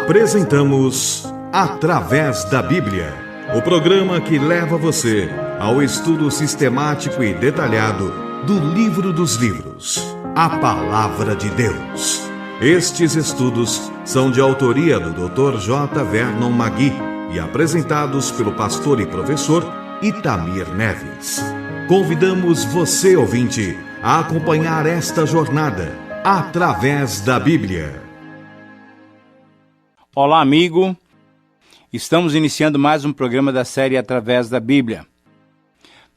Apresentamos Através da Bíblia, o programa que leva você ao estudo sistemático e detalhado do livro dos livros, a Palavra de Deus. Estes estudos são de autoria do Dr. J. Vernon Magui e apresentados pelo pastor e professor Itamir Neves. Convidamos você, ouvinte, a acompanhar esta jornada através da Bíblia. Olá, amigo. Estamos iniciando mais um programa da série Através da Bíblia.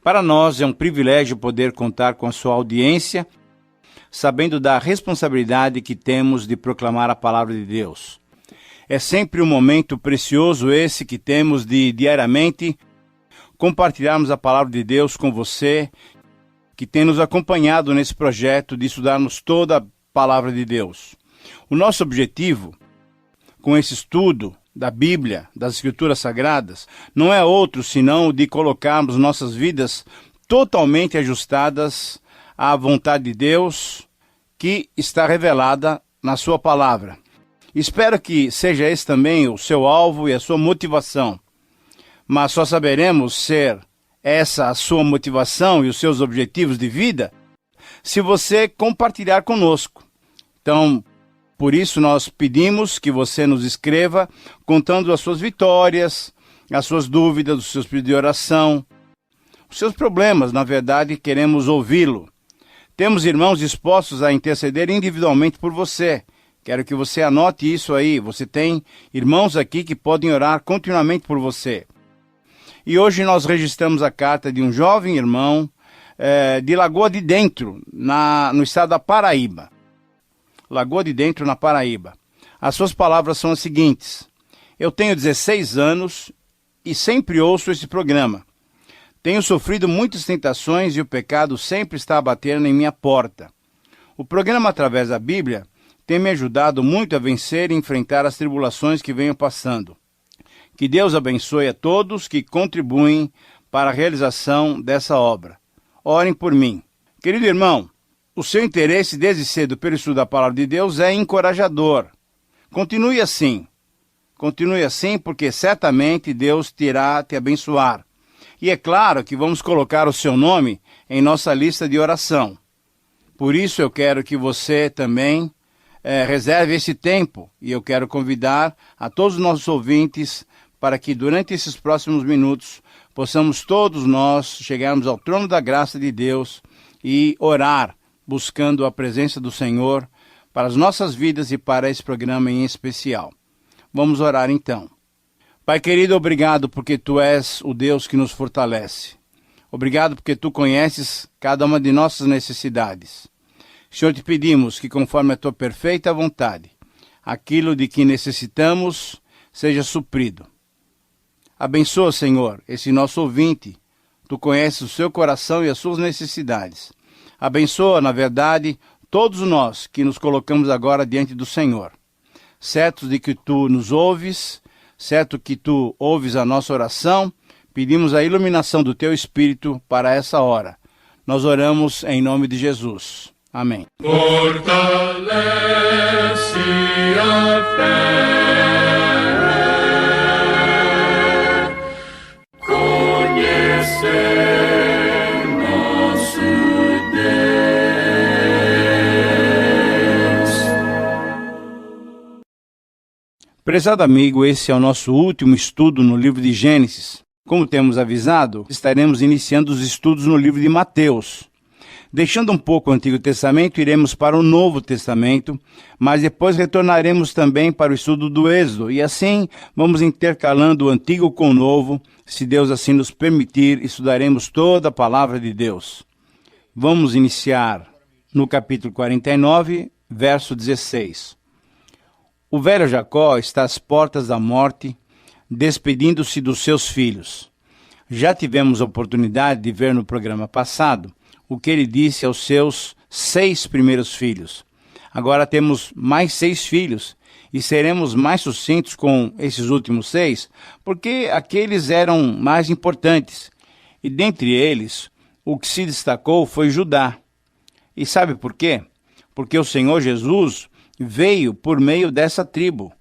Para nós é um privilégio poder contar com a sua audiência, sabendo da responsabilidade que temos de proclamar a palavra de Deus. É sempre um momento precioso esse que temos de diariamente compartilharmos a palavra de Deus com você, que tem nos acompanhado nesse projeto de estudarmos toda a palavra de Deus. O nosso objetivo com esse estudo da Bíblia, das Escrituras Sagradas, não é outro senão o de colocarmos nossas vidas totalmente ajustadas à vontade de Deus, que está revelada na sua palavra. Espero que seja esse também o seu alvo e a sua motivação. Mas só saberemos ser essa a sua motivação e os seus objetivos de vida se você compartilhar conosco. Então, por isso nós pedimos que você nos escreva contando as suas vitórias, as suas dúvidas, os seus pedidos de oração, os seus problemas. Na verdade, queremos ouvi-lo. Temos irmãos dispostos a interceder individualmente por você. Quero que você anote isso aí. Você tem irmãos aqui que podem orar continuamente por você. E hoje nós registramos a carta de um jovem irmão de Lagoa de Dentro, no estado da Paraíba. Lagoa de Dentro, na Paraíba. As suas palavras são as seguintes: eu tenho 16 anos e sempre ouço esse programa. Tenho sofrido muitas tentações e o pecado sempre está a bater em minha porta. O programa Através da Bíblia tem me ajudado muito a vencer e enfrentar as tribulações que venho passando. Que Deus abençoe a todos que contribuem para a realização dessa obra. Orem por mim. Querido irmão, o seu interesse desde cedo pelo estudo da Palavra de Deus é encorajador. Continue assim. Continue assim, porque certamente Deus irá te abençoar. E é claro que vamos colocar o seu nome em nossa lista de oração. Por isso eu quero que você também reserve esse tempo. E eu quero convidar a todos os nossos ouvintes para que durante esses próximos minutos possamos todos nós chegarmos ao trono da graça de Deus e orar, buscando a presença do Senhor para as nossas vidas e para esse programa em especial. Vamos orar então. Pai querido, obrigado porque Tu és o Deus que nos fortalece. Obrigado porque Tu conheces cada uma de nossas necessidades. Senhor, te pedimos que conforme a Tua perfeita vontade, aquilo de que necessitamos seja suprido. Abençoa, Senhor, esse nosso ouvinte. Tu conheces o seu coração e as suas necessidades. Abençoa, na verdade, todos nós que nos colocamos agora diante do Senhor. Certos de que Tu nos ouves, certo que Tu ouves a nossa oração, pedimos a iluminação do Teu Espírito para essa hora. Nós oramos em nome de Jesus. Amém. Fortalece a fé. Prezado amigo, esse é o nosso último estudo no livro de Gênesis. Como temos avisado, estaremos iniciando os estudos no livro de Mateus. Deixando um pouco o Antigo Testamento, iremos para o Novo Testamento, mas depois retornaremos também para o estudo do Êxodo, e assim vamos intercalando o Antigo com o Novo. Se Deus assim nos permitir, estudaremos toda a Palavra de Deus. Vamos iniciar no capítulo 49, verso 16. O velho Jacó está às portas da morte, despedindo-se dos seus filhos. Já tivemos a oportunidade de ver no programa passado o que ele disse aos seus 6 primeiros filhos. Agora temos mais 6 filhos e seremos mais sucintos com esses últimos 6, porque aqueles eram mais importantes. E dentre eles, o que se destacou foi Judá. E sabe por quê? Porque o Senhor Jesus veio por meio dessa tribo.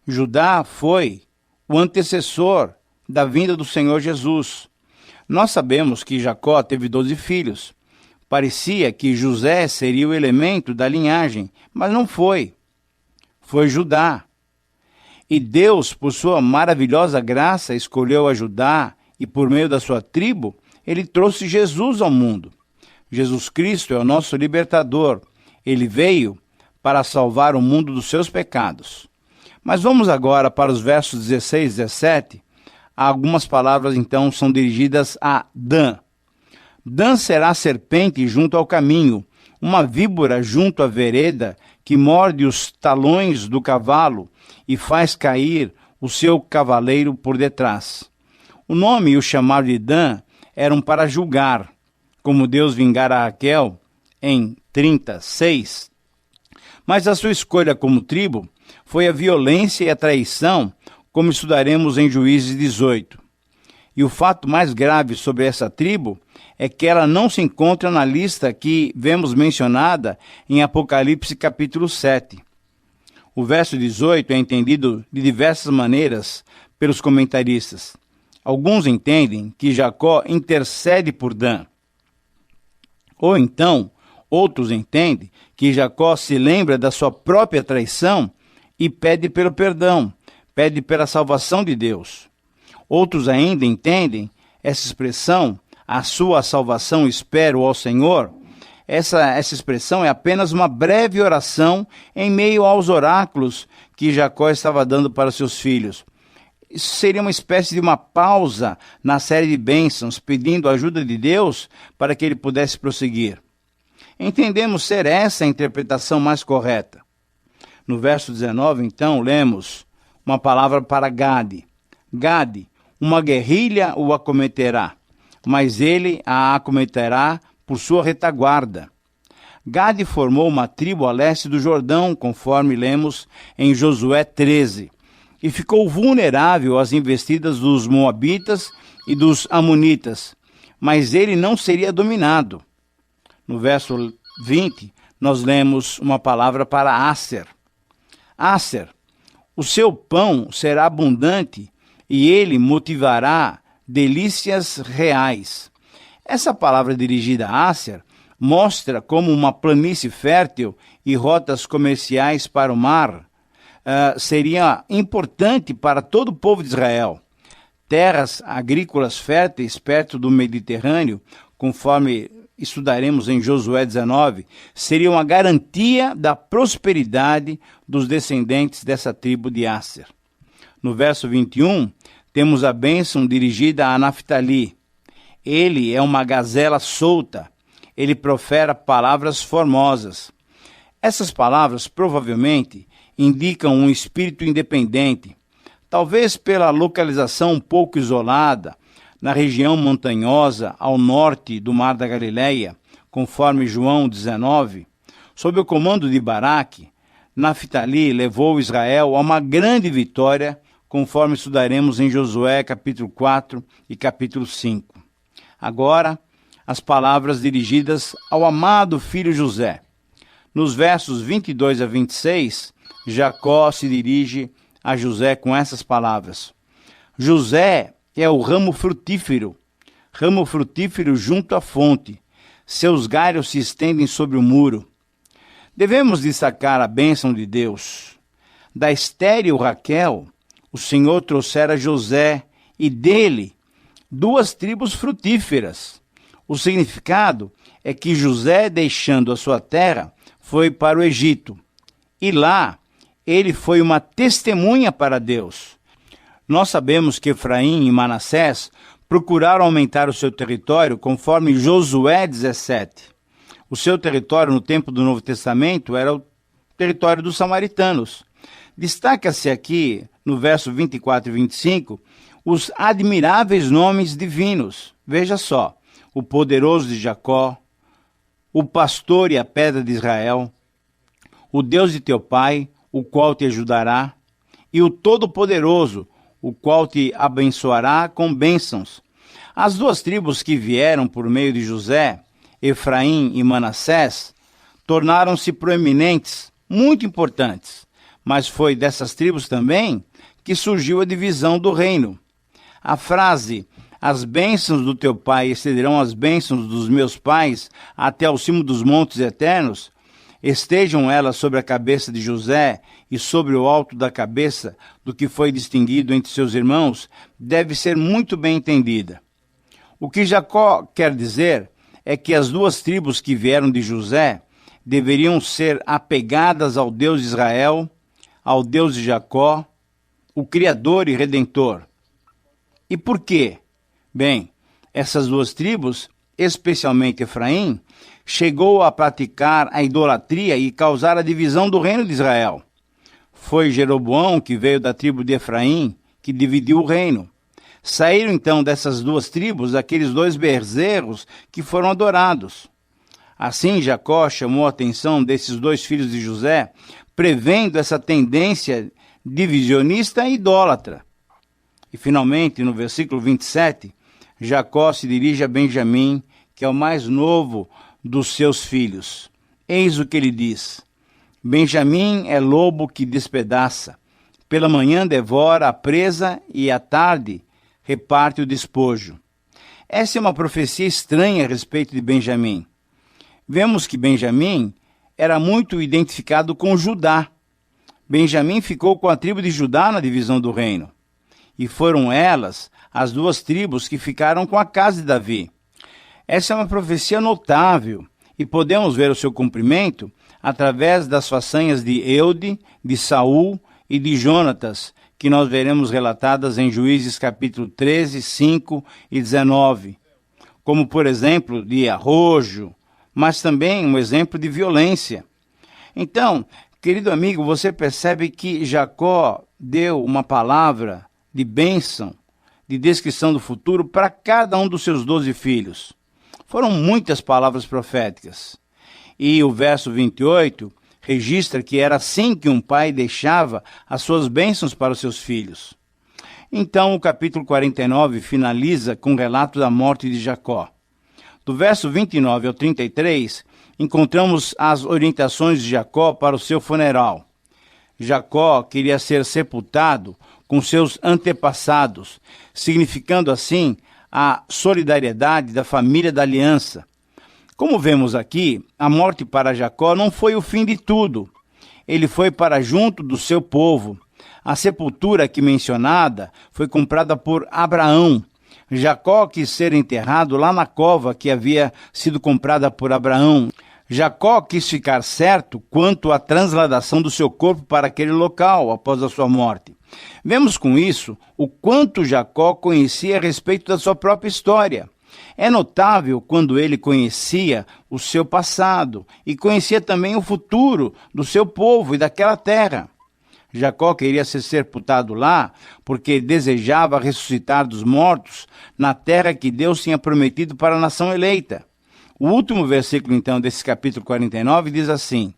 Judá foi o antecessor da vinda do Senhor Jesus. Nós sabemos que Jacó teve 12 filhos. Parecia que José seria o elemento da linhagem, mas não foi. Foi Judá. E Deus, por sua maravilhosa graça, escolheu a Judá e, por meio da sua tribo, ele trouxe Jesus ao mundo. Jesus Cristo é o nosso libertador. Ele veio para salvar o mundo dos seus pecados. Mas vamos agora para os versos 16 e 17. Algumas palavras, então, são dirigidas a Dan. Dan será serpente junto ao caminho, uma víbora junto à vereda, que morde os talões do cavalo e faz cair o seu cavaleiro por detrás. O nome e o chamado de Dan eram para julgar, como Deus vingara Raquel em 36. Mas a sua escolha como tribo foi a violência e a traição, como estudaremos em Juízes 18. E o fato mais grave sobre essa tribo é que ela não se encontra na lista que vemos mencionada em Apocalipse capítulo 7. O verso 18 é entendido de diversas maneiras pelos comentaristas. Alguns entendem que Jacó intercede por Dan. Ou então, outros entendem que Jacó se lembra da sua própria traição e pede pelo perdão, pede pela salvação de Deus. Outros ainda entendem essa expressão, a sua salvação espero ao Senhor. Essa expressão é apenas uma breve oração em meio aos oráculos que Jacó estava dando para seus filhos. Isso seria uma espécie de uma pausa na série de bênçãos, pedindo a ajuda de Deus para que ele pudesse prosseguir. Entendemos ser essa a interpretação mais correta. No verso 19, então, lemos uma palavra para Gade. Gade, uma guerrilha o acometerá, mas ele a acometerá por sua retaguarda. Gade formou uma tribo a leste do Jordão, conforme lemos em Josué 13, e ficou vulnerável às investidas dos moabitas e dos amonitas, mas ele não seria dominado. No verso 20, nós lemos uma palavra para Aser. Aser, o seu pão será abundante e ele motivará delícias reais. Essa palavra dirigida a Aser mostra como uma planície fértil e rotas comerciais para o mar seria importante para todo o povo de Israel. Terras agrícolas férteis perto do Mediterrâneo, conforme estudaremos em Josué 19, seriam a garantia da prosperidade dos descendentes dessa tribo de Aser. No verso 21, temos a bênção dirigida a Naftali. Ele é uma gazela solta. Ele profere palavras formosas. Essas palavras provavelmente indicam um espírito independente, talvez pela localização um pouco isolada, na região montanhosa ao norte do Mar da Galileia, conforme João 19. Sob o comando de Baraque, Naftali levou Israel a uma grande vitória, conforme estudaremos em Josué capítulo 4 e capítulo 5. Agora, as palavras dirigidas ao amado filho José. Nos versos 22 a 26, Jacó se dirige a José com essas palavras. José é o ramo frutífero junto à fonte. Seus galhos se estendem sobre o muro. Devemos destacar a bênção de Deus. Da estéril Raquel, o Senhor trouxera José e dele 2 tribos frutíferas. O significado é que José, deixando a sua terra, foi para o Egito. E lá, ele foi uma testemunha para Deus. Nós sabemos que Efraim e Manassés procuraram aumentar o seu território conforme Josué 17. O seu território no tempo do Novo Testamento era o território dos samaritanos. Destaca-se aqui, no verso 24 e 25, os admiráveis nomes divinos. Veja só, o poderoso de Jacó, o pastor e a pedra de Israel, o Deus de teu pai, o qual te ajudará, e o Todo-Poderoso, o qual te abençoará com bênçãos. As 2 tribos que vieram por meio de José, Efraim e Manassés, tornaram-se proeminentes, muito importantes, mas foi dessas tribos também que surgiu a divisão do reino. A frase, as bênçãos do teu pai excederão as bênçãos dos meus pais até ao cimo dos montes eternos, estejam elas sobre a cabeça de José e sobre o alto da cabeça do que foi distinguido entre seus irmãos, deve ser muito bem entendida. O que Jacó quer dizer é que as duas tribos que vieram de José deveriam ser apegadas ao Deus de Israel, ao Deus de Jacó, o Criador e Redentor. E por quê? Bem, essas duas tribos, especialmente Efraim, chegou a praticar a idolatria e causar a divisão do reino de Israel. Foi Jeroboão, que veio da tribo de Efraim, que dividiu o reino. Saíram então dessas duas tribos aqueles dois bezerros que foram adorados. Assim, Jacó chamou a atenção desses dois filhos de José, prevendo essa tendência divisionista e idólatra. E finalmente, no versículo 27, Jacó se dirige a Benjamim, que é o mais novo dos seus filhos. Eis o que ele diz: Benjamim é lobo que despedaça. Pela manhã devora a presa e à tarde reparte o despojo. Essa é uma profecia estranha a respeito de Benjamim. Vemos que Benjamim era muito identificado com Judá. Benjamim ficou com a tribo de Judá na divisão do reino. E foram elas as duas tribos que ficaram com a casa de Davi. Essa é uma profecia notável e podemos ver o seu cumprimento através das façanhas de Eude, de Saul e de Jonatas, que nós veremos relatadas em Juízes capítulo 13, 5 e 19, como por exemplo de arrojo, mas também um exemplo de violência. Então, querido amigo, você percebe que Jacó deu uma palavra de bênção, de descrição do futuro para cada um dos seus 12 filhos. Foram muitas palavras proféticas. E o verso 28 registra que era assim que um pai deixava as suas bênçãos para os seus filhos. Então o capítulo 49 finaliza com o relato da morte de Jacó. Do verso 29 ao 33, encontramos as orientações de Jacó para o seu funeral. Jacó queria ser sepultado com seus antepassados, significando assim a solidariedade da família da aliança. Como vemos aqui, a morte para Jacó não foi o fim de tudo. Ele foi para junto do seu povo. A sepultura aqui mencionada foi comprada por Abraão. Jacó quis ser enterrado lá na cova que havia sido comprada por Abraão. Jacó quis ficar certo quanto à transladação do seu corpo para aquele local após a sua morte. Vemos com isso o quanto Jacó conhecia a respeito da sua própria história. É notável quando ele conhecia o seu passado e conhecia também o futuro do seu povo e daquela terra. Jacó queria ser sepultado lá porque desejava ressuscitar dos mortos na terra que Deus tinha prometido para a nação eleita. O último versículo, então, desse capítulo 49 diz assim: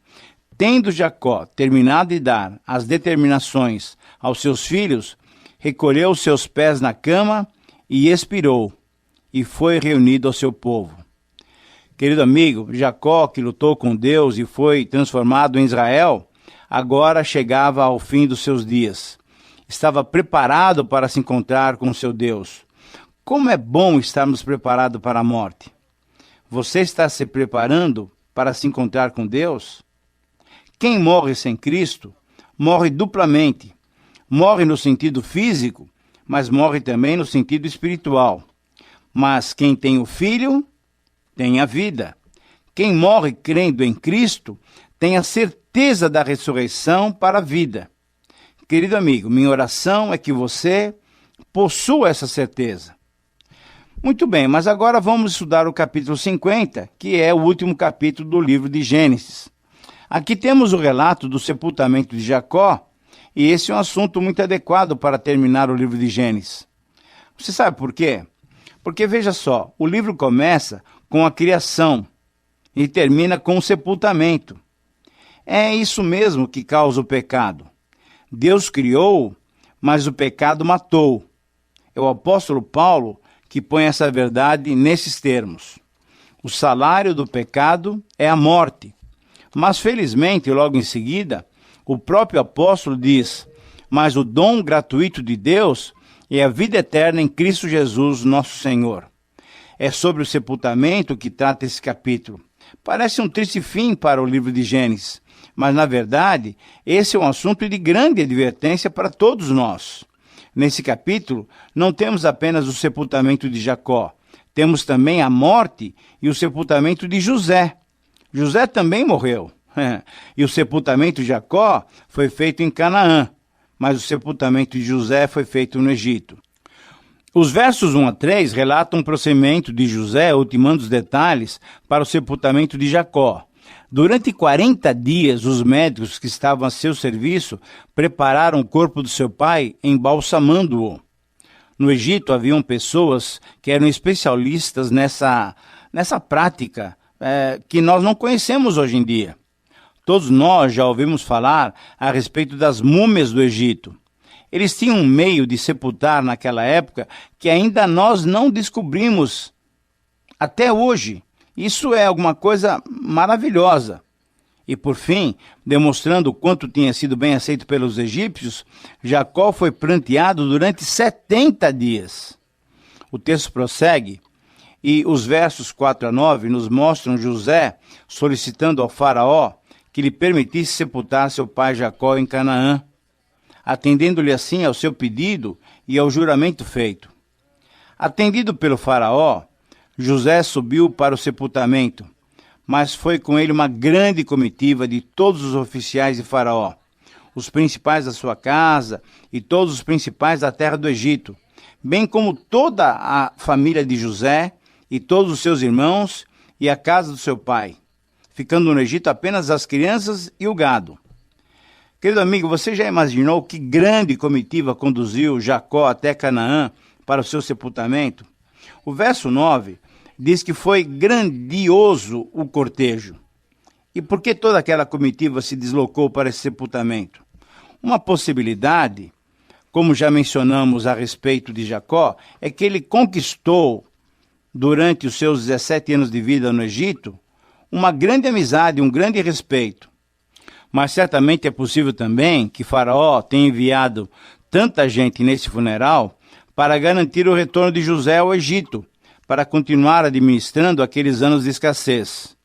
Tendo Jacó terminado de dar as determinações aos seus filhos, recolheu os seus pés na cama e expirou, e foi reunido ao seu povo. Querido amigo, Jacó, que lutou com Deus e foi transformado em Israel, agora chegava ao fim dos seus dias. Estava preparado para se encontrar com seu Deus. Como é bom estarmos preparados para a morte. Você está se preparando para se encontrar com Deus? Quem morre sem Cristo, morre duplamente. Morre no sentido físico, mas morre também no sentido espiritual. Mas quem tem o Filho, tem a vida. Quem morre crendo em Cristo, tem a certeza da ressurreição para a vida. Querido amigo, minha oração é que você possua essa certeza. Muito bem, mas agora vamos estudar o capítulo 50, que é o último capítulo do livro de Gênesis. Aqui temos o relato do sepultamento de Jacó, e esse é um assunto muito adequado para terminar o livro de Gênesis. Você sabe por quê? Porque, veja só, o livro começa com a criação e termina com o sepultamento. É isso mesmo que causa o pecado. Deus criou, mas o pecado matou. É o apóstolo Paulo que põe essa verdade nesses termos. O salário do pecado é a morte. Mas, felizmente, logo em seguida, O próprio apóstolo diz: mas o dom gratuito de Deus é a vida eterna em Cristo Jesus, nosso Senhor. É sobre o sepultamento que trata esse capítulo. Parece um triste fim para o livro de Gênesis, mas, na verdade, esse é um assunto de grande advertência para todos nós. Nesse capítulo, não temos apenas o sepultamento de Jacó, temos também a morte e o sepultamento de José. José também morreu. E o sepultamento de Jacó foi feito em Canaã, mas o sepultamento de José foi feito no Egito. Os versos 1 a 3 relatam o procedimento de José, ultimando os detalhes para o sepultamento de Jacó. Durante 40 dias, os médicos que estavam a seu serviço prepararam o corpo do seu pai, embalsamando-o. No Egito haviam pessoas que eram especialistas nessa prática que nós não conhecemos hoje em dia. Todos nós já ouvimos falar a respeito das múmias do Egito. Eles tinham um meio de sepultar naquela época que ainda nós não descobrimos até hoje. Isso é alguma coisa maravilhosa. E por fim, demonstrando o quanto tinha sido bem aceito pelos egípcios, Jacó foi pranteado durante 70 dias. O texto prossegue e os versos 4 a 9 nos mostram José solicitando ao faraó que lhe permitisse sepultar seu pai Jacó em Canaã, atendendo-lhe assim ao seu pedido e ao juramento feito. Atendido pelo faraó, José subiu para o sepultamento, mas foi com ele uma grande comitiva de todos os oficiais de faraó, os principais da sua casa e todos os principais da terra do Egito, bem como toda a família de José e todos os seus irmãos e a casa do seu pai, ficando no Egito apenas as crianças e o gado. Querido amigo, você já imaginou que grande comitiva conduziu Jacó até Canaã para o seu sepultamento? O verso 9 diz que foi grandioso o cortejo. E por que toda aquela comitiva se deslocou para esse sepultamento? Uma possibilidade, como já mencionamos a respeito de Jacó, é que ele conquistou, durante os seus 17 anos de vida no Egito, uma grande amizade, um grande respeito. Mas certamente é possível também que Faraó tenha enviado tanta gente nesse funeral para garantir o retorno de José ao Egito, para continuar administrando aqueles anos de escassez.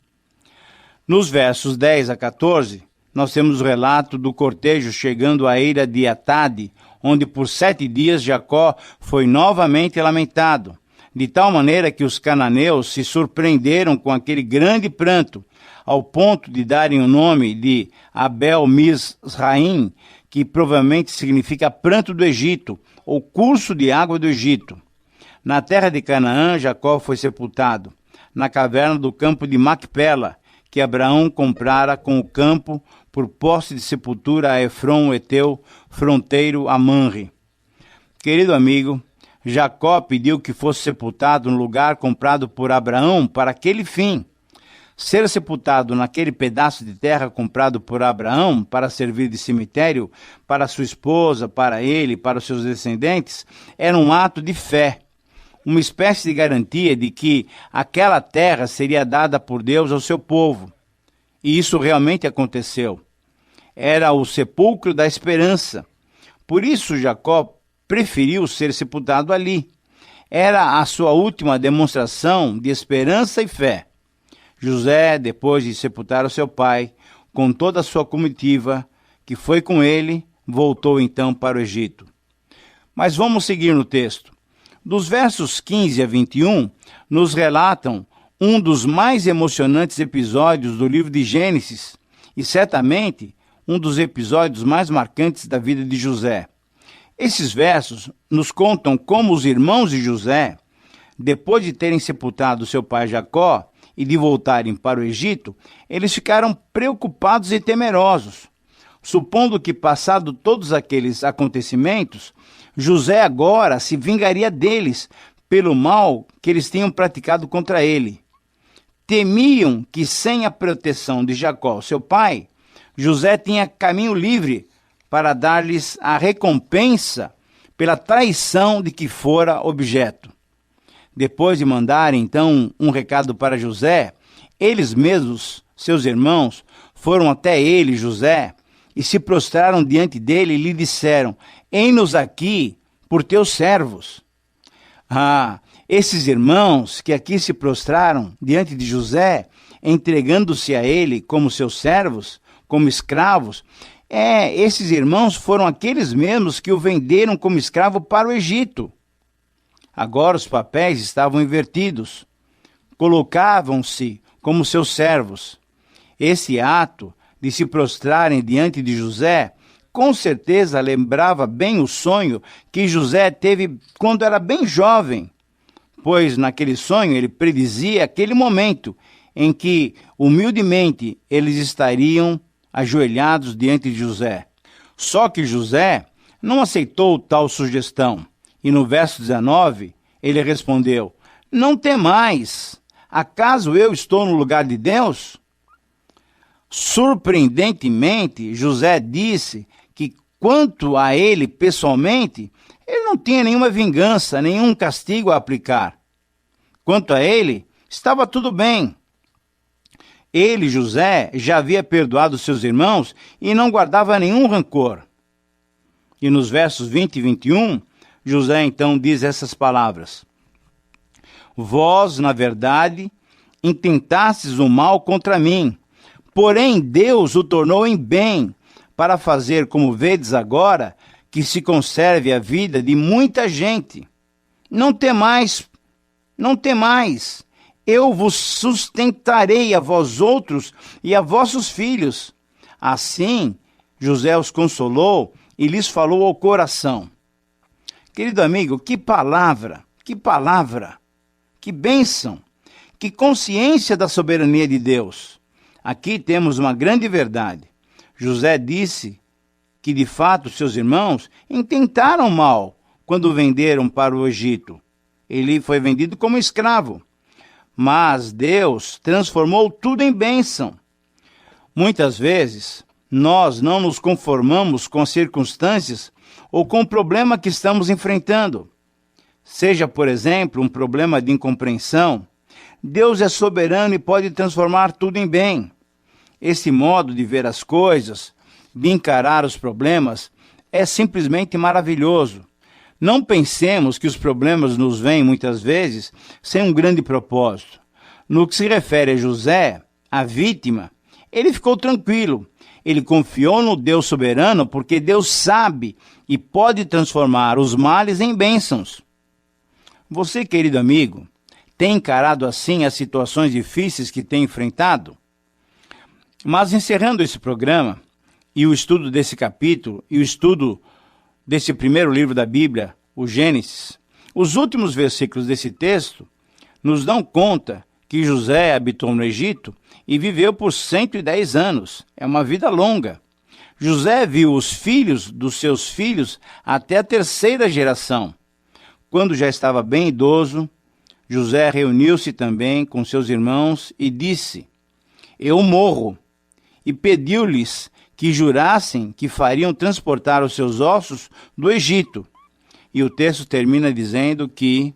Nos versos 10 a 14, nós temos o relato do cortejo chegando à eira de Atade, onde por 7 dias Jacó foi novamente lamentado, de tal maneira que os cananeus se surpreenderam com aquele grande pranto, ao ponto de darem o nome de Abel-Mizraim, que provavelmente significa pranto do Egito, ou curso de água do Egito. Na terra de Canaã, Jacó foi sepultado, na caverna do campo de Macpela, que Abraão comprara com o campo por posse de sepultura a Efron, Eteu, fronteiro a Manre. Querido amigo, Jacó pediu que fosse sepultado no lugar comprado por Abraão para aquele fim. Ser sepultado naquele pedaço de terra comprado por Abraão para servir de cemitério para sua esposa, para ele, para os seus descendentes, era um ato de fé, uma espécie de garantia de que aquela terra seria dada por Deus ao seu povo. E isso realmente aconteceu. Era o sepulcro da esperança. Por isso Jacó preferiu ser sepultado ali. Era a sua última demonstração de esperança e fé. José, depois de sepultar o seu pai, com toda a sua comitiva, que foi com ele, voltou então para o Egito. Mas vamos seguir no texto. Dos versos 15 a 21, nos relatam um dos mais emocionantes episódios do livro de Gênesis e, certamente, um dos episódios mais marcantes da vida de José. Esses versos nos contam como os irmãos de José, depois de terem sepultado seu pai Jacó e de voltarem para o Egito, eles ficaram preocupados e temerosos, supondo que, passado todos aqueles acontecimentos, José agora se vingaria deles pelo mal que eles tinham praticado contra ele. Temiam que, sem a proteção de Jacó, seu pai, José tinha caminho livre para dar-lhes a recompensa pela traição de que fora objeto. Depois de mandarem, então, um recado para José, eles mesmos, seus irmãos, foram até ele, José, e se prostraram diante dele e lhe disseram: Eis-nos aqui por teus servos. Esses irmãos que aqui se prostraram diante de José, entregando-se a ele como seus servos, como escravos, esses irmãos foram aqueles mesmos que o venderam como escravo para o Egito. Agora os papéis estavam invertidos. Colocavam-se como seus servos. Esse ato de se prostrarem diante de José, com certeza lembrava bem o sonho que José teve quando era bem jovem, pois naquele sonho ele predizia aquele momento em que, humildemente, eles estariam ajoelhados diante de José. Só que José não aceitou tal sugestão, e no verso 19 ele respondeu: Não temais, acaso eu estou no lugar de Deus? Surpreendentemente, José disse que, quanto a ele pessoalmente, ele não tinha nenhuma vingança, nenhum castigo a aplicar. Quanto a ele, estava tudo bem. Ele, José, já havia perdoado seus irmãos e não guardava nenhum rancor. E nos versos 20 e 21, José então diz essas palavras: Vós, na verdade, intentastes o mal contra mim, porém Deus o tornou em bem, para fazer, como vedes agora, que se conserve a vida de muita gente. Não temais, eu vos sustentarei a vós outros e a vossos filhos. Assim, José os consolou e lhes falou ao coração. Querido amigo, que palavra, que bênção, que consciência da soberania de Deus. Aqui temos uma grande verdade. José disse que, de fato, seus irmãos intentaram mal quando o venderam para o Egito. Ele foi vendido como escravo. Mas Deus transformou tudo em bênção. Muitas vezes, nós não nos conformamos com as circunstâncias ou com o problema que estamos enfrentando. Seja, por exemplo, um problema de incompreensão, Deus é soberano e pode transformar tudo em bem. Esse modo de ver as coisas, de encarar os problemas, é simplesmente maravilhoso. Não pensemos que os problemas nos vêm, muitas vezes, sem um grande propósito. No que se refere a José, a vítima, ele ficou tranquilo. Ele confiou no Deus soberano porque Deus sabe e pode transformar os males em bênçãos. Você, querido amigo, tem encarado assim as situações difíceis que tem enfrentado? Mas encerrando esse programa, e o estudo desse capítulo, e o estudo desse primeiro livro da Bíblia, o Gênesis, os últimos versículos desse texto nos dão conta que José habitou no Egito e viveu por 110 anos. É uma vida longa. José viu os filhos dos seus filhos até a terceira geração. Quando já estava bem idoso, José reuniu-se também com seus irmãos e disse: Eu morro. E pediu-lhes que jurassem que fariam transportar os seus ossos do Egito. E o texto termina dizendo que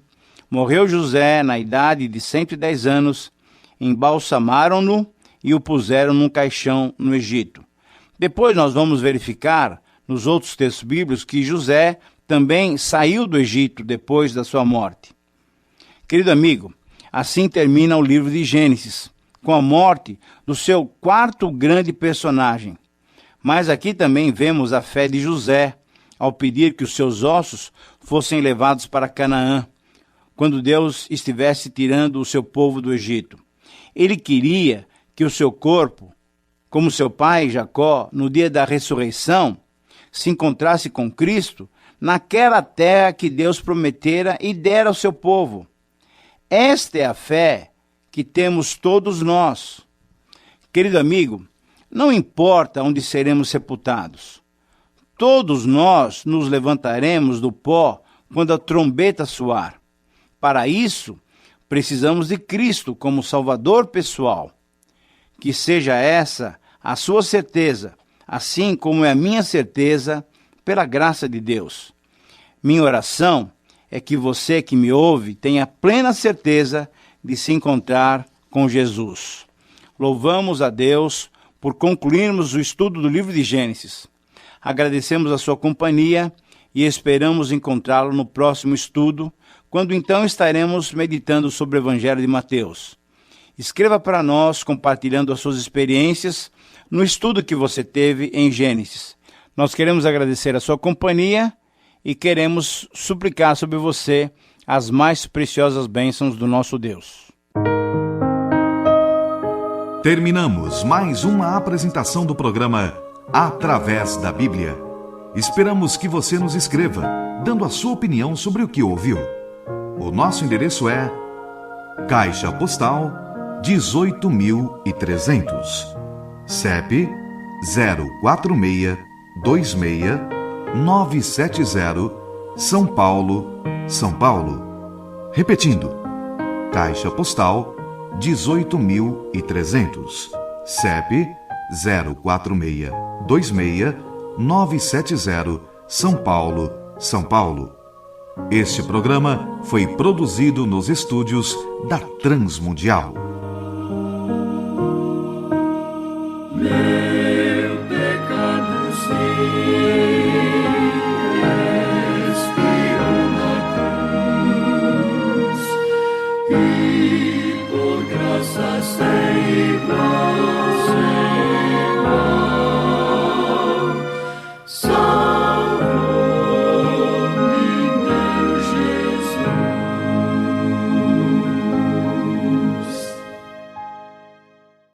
morreu José na idade de 110 anos, embalsamaram-no e o puseram num caixão no Egito. Depois nós vamos verificar nos outros textos bíblicos que José também saiu do Egito depois da sua morte. Querido amigo, assim termina o livro de Gênesis, com a morte do seu quarto grande personagem. Mas aqui também vemos a fé de José, ao pedir que os seus ossos fossem levados para Canaã, quando Deus estivesse tirando o seu povo do Egito. Ele queria que o seu corpo, como seu pai Jacó, no dia da ressurreição, se encontrasse com Cristo naquela terra que Deus prometera e dera ao seu povo. Esta é a fé que temos todos nós. Querido amigo, não importa onde seremos sepultados. Todos nós nos levantaremos do pó quando a trombeta soar. Para isso, precisamos de Cristo como Salvador pessoal. Que seja essa a sua certeza, assim como é a minha certeza, pela graça de Deus. Minha oração é que você que me ouve tenha plena certeza de se encontrar com Jesus. Louvamos a Deus por concluirmos o estudo do livro de Gênesis. Agradecemos a sua companhia e esperamos encontrá-lo no próximo estudo, quando então estaremos meditando sobre o Evangelho de Mateus. Escreva para nós, compartilhando as suas experiências no estudo que você teve em Gênesis. Nós queremos agradecer a sua companhia e queremos suplicar sobre você as mais preciosas bênçãos do nosso Deus. Terminamos mais uma apresentação do programa Através da Bíblia. Esperamos que você nos escreva, dando a sua opinião sobre o que ouviu. O nosso endereço é Caixa Postal 18.300, CEP 04626-970, São Paulo, São Paulo. Repetindo, Caixa Postal 18.300, CEP 04626-970, São Paulo, São Paulo. Este programa foi produzido nos estúdios da Transmundial.